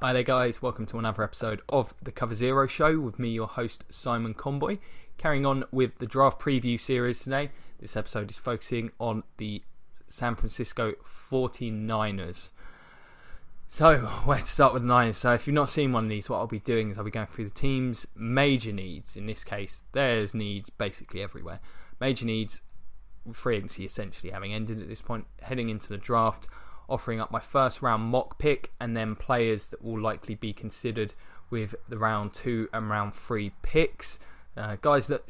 Hi there guys, welcome to another episode of the Cover Zero Show with me, your host Simon Conboy. Carrying on with the draft preview series today, this episode is focusing on the San Francisco 49ers. So, where to start with the Niners? So if you've not seen one of these, what I'll be doing is I'll be going through the team's major needs. In this case, there's needs basically everywhere. Major needs, free agency essentially having ended at this point, heading into the draft, offering up my first round mock pick, and then players that will likely be considered with the round 2 and round 3 picks. Guys that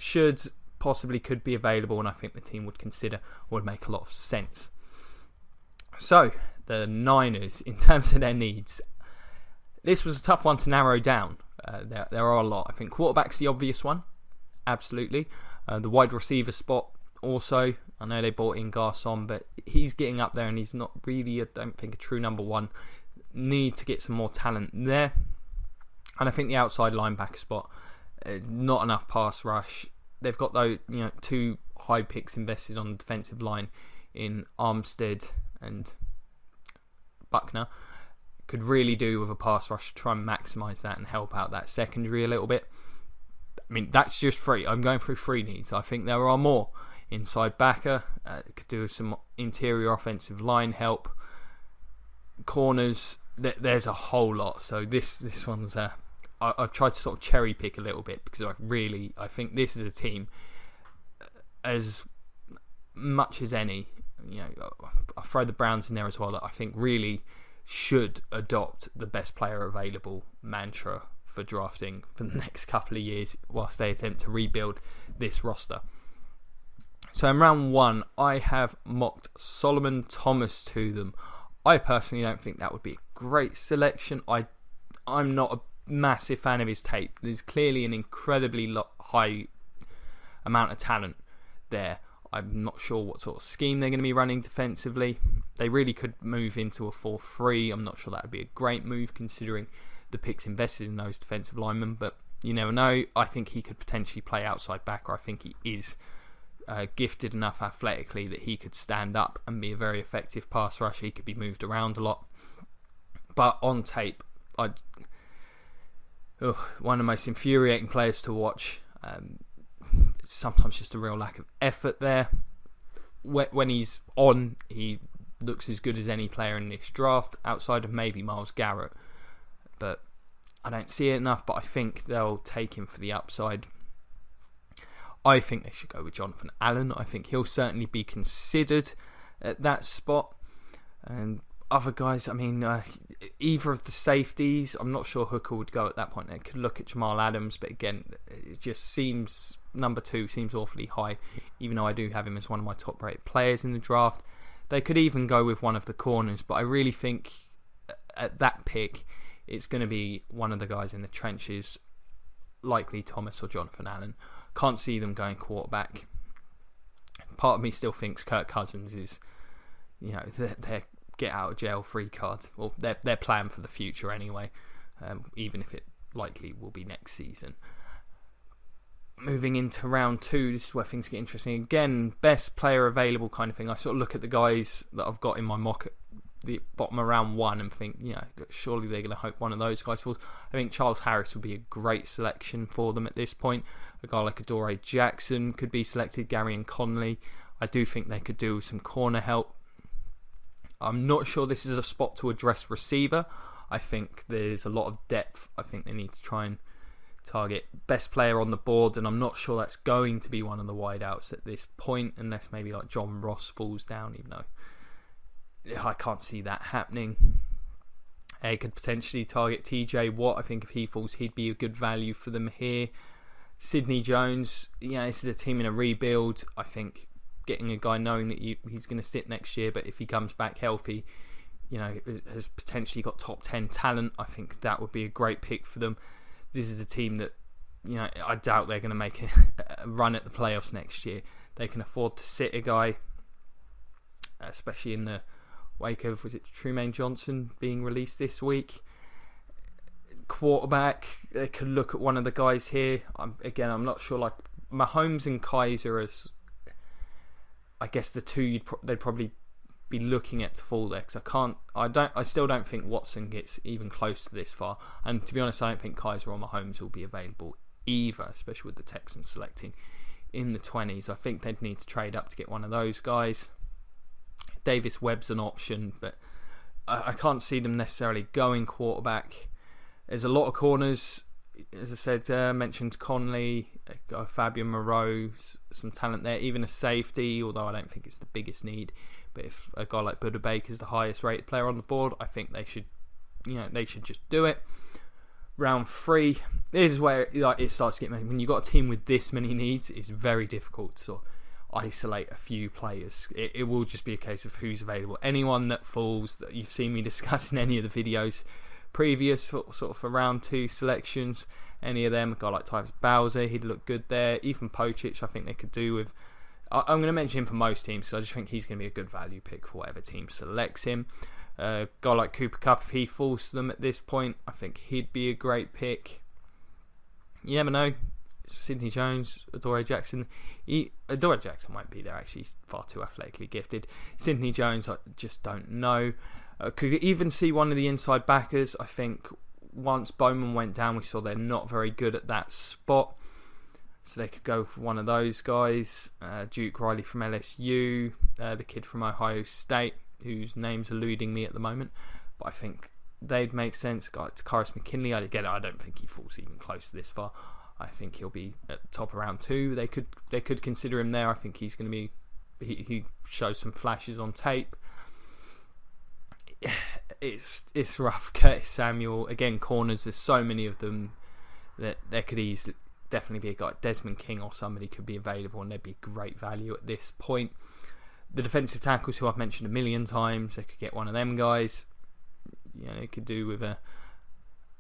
could be available, and I think the team would consider would make a lot of sense. So, the Niners, in terms of their needs, this was a tough one to narrow down. There are a lot. I think quarterback's the obvious one, absolutely. The wide receiver spot also. I know they bought in Garcon, but he's getting up there and he's not really, I don't think, a true number one. Need to get some more talent there. And I think the outside linebacker spot is not enough pass rush. They've got those, two high picks invested on the defensive line in Armstead and Buckner. Could really do with a pass rush to try and maximise that and help out that secondary a little bit. I mean, that's just three. I'm going through three needs. I think there are more. Inside backer, could do some interior offensive line help. Corners, there's a whole lot. So this one's I've tried to sort of cherry pick a little bit because I think this is a team, as much as any, I'll throw the Browns in there as well, that I think really should adopt the best player available mantra for drafting for the next couple of years whilst they attempt to rebuild this roster. So in round 1, I have mocked Solomon Thomas to them. I personally don't think that would be a great selection. I'm not a massive fan of his tape. There's clearly an incredibly high amount of talent there. I'm not sure what sort of scheme they're going to be running defensively. They really could move into a 4-3. I'm not sure that would be a great move considering the picks invested in those defensive linemen. But you never know. I think he could potentially play outside back, or I think he is gifted enough athletically that he could stand up and be a very effective pass rusher. He could be moved around a lot. But on tape, one of the most infuriating players to watch. Sometimes just a real lack of effort there. When he's on, he looks as good as any player in this draft, outside of maybe Myles Garrett. But I don't see it enough, but I think they'll take him for the upside. I think they should go with Jonathan Allen. I think he'll certainly be considered at that spot. And other guys, I mean, either of the safeties, I'm not sure Hooker would go at that point. They could look at Jamal Adams, but again, it just seems, number 2 seems awfully high, even though I do have him as one of my top rated players in the draft. They could even go with one of the corners, but I really think at that pick, it's going to be one of the guys in the trenches, likely Thomas or Jonathan Allen. Can't see them going quarterback. Part of me still thinks Kirk Cousins is, their get out of jail free card, or their plan for the future anyway, even if it likely will be next season. Moving into round 2, this is where things get interesting. Again, best player available kind of thing. I sort of look at the guys that I've got in my mock at the bottom of round 1 and think, surely they're going to hope one of those guys falls. I think Charles Harris would be a great selection for them at this point. A guy like Adoree Jackson could be selected, Gary and Conley. I do think they could do some corner help. I'm not sure this is a spot to address receiver. I think there's a lot of depth. I think they need to try and target best player on the board, and I'm not sure that's going to be one of the wideouts at this point, unless maybe like John Ross falls down, even though I can't see that happening. They could potentially target TJ Watt. I think if he falls, he'd be a good value for them here. Sidney Jones, this is a team in a rebuild. I think getting a guy knowing that he's going to sit next year, but if he comes back healthy, has potentially got top 10 talent, I think that would be a great pick for them. This is a team that, I doubt they're going to make a run at the playoffs next year. They can afford to sit a guy, especially in the wake of, was it Trumaine Johnson being released this week? Quarterback, they could look at one of the guys here. I'm not sure, like Mahomes and Kaiser as, I guess, the two they'd probably be looking at to fall there, because I still don't think Watson gets even close to this far, and to be honest, I don't think Kaiser or Mahomes will be available either, especially with the Texans selecting in the 20s. I think they'd need to trade up to get one of those guys. Davis Webb's an option, but I can't see them necessarily going quarterback. There's a lot of corners, as I said, mentioned Conley, Fabian Moreau, some talent there, even a safety, although I don't think it's the biggest need. But if a guy like Buda Baker is the highest rated player on the board, I think they should just do it. Round 3, this is where it starts to get, when you've got a team with this many needs, it's very difficult to sort of isolate a few players. It will just be a case of who's available. Anyone that falls, that you've seen me discuss in any of the videos previous, sort of for round 2 selections, any of them, a guy like Tyvis Bowser, he'd look good there. Even Pocic, I think they could do with. I'm going to mention him for most teams, so I just think he's going to be a good value pick for whatever team selects him. A guy like Cooper Kupp, if he falls to them at this point, I think he'd be a great pick. You never know. Sidney Jones, Adoree Jackson. Adoree Jackson won't be there, actually. He's far too athletically gifted. Sidney Jones, I just don't know. Could even see one of the inside backers. I think once Bowman went down, we saw they're not very good at that spot. So they could go for one of those guys. Duke Riley from LSU. The kid from Ohio State, whose name's eluding me at the moment. But I think they'd make sense. Got Takaris McKinley. Again, I don't think he falls even close to this far. I think he'll be at the top of round 2. They could consider him there. I think he's going to be. He shows some flashes on tape. It's rough. Curtis Samuel, again, corners. There's so many of them that there could definitely be a guy. Desmond King or somebody could be available, and they'd be great value at this point. The defensive tackles, who I've mentioned a million times, they could get one of them guys. They could do with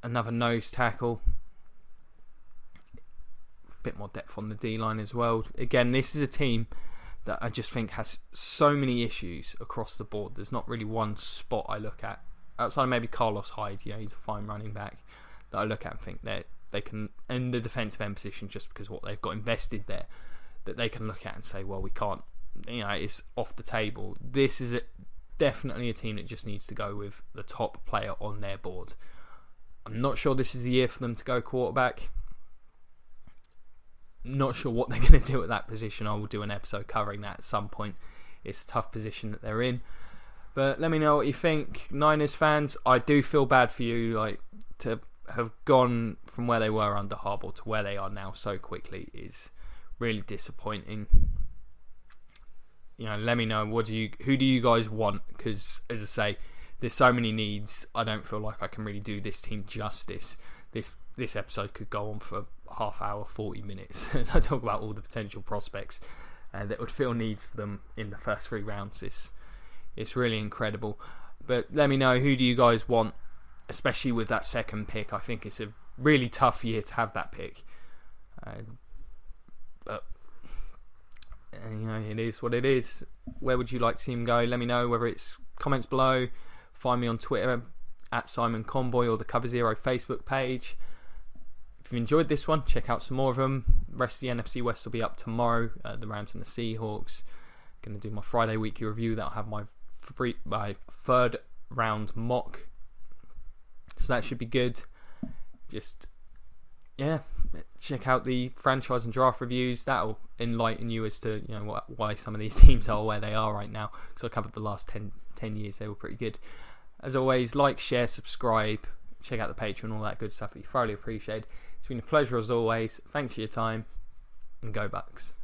another nose tackle. Bit more depth on the D-line as well. Again, this is a team that I just think has so many issues across the board. There's not really one spot I look at, outside of maybe Carlos Hyde. He's a fine running back, that I look at and think that they can, in the defensive end position, just because what they've got invested there, that they can look at and say, well, we can't, it's off the table. This is definitely a team that just needs to go with the top player on their board. I'm not sure this is the year for them to go quarterback. Not sure what they're going to do at that position. I will do an episode covering that at some point. It's a tough position that they're in. But let me know what you think. Niners fans, I do feel bad for you. To have gone from where they were under Harbaugh to where they are now so quickly is really disappointing. Let me know, who do you guys want? Because, as I say, there's so many needs. I don't feel like I can really do this team justice. This episode could go on for half hour, 40 minutes as I talk about all the potential prospects that would fill needs for them in the first 3 rounds. It's really incredible. But let me know, who do you guys want, especially with that second pick. I think it's a really tough year to have that pick. But it is what it is. Where would you like to see him go? Let me know, whether it's comments below. Find me on Twitter at Simon Conboy, or the Cover Zero Facebook page. If you enjoyed this one, check out some more of them. The rest of the NFC West will be up tomorrow. The Rams and the Seahawks. Going to do my Friday weekly review. That'll have my third round mock. So that should be good. Just, check out the franchise and draft reviews. That'll enlighten you as to why some of these teams are where they are right now. Because I covered the last 10 years. They were pretty good. As always, like, share, subscribe. Check out the Patreon, all that good stuff. We thoroughly appreciate it. It's been a pleasure as always. Thanks for your time, and go Bucks.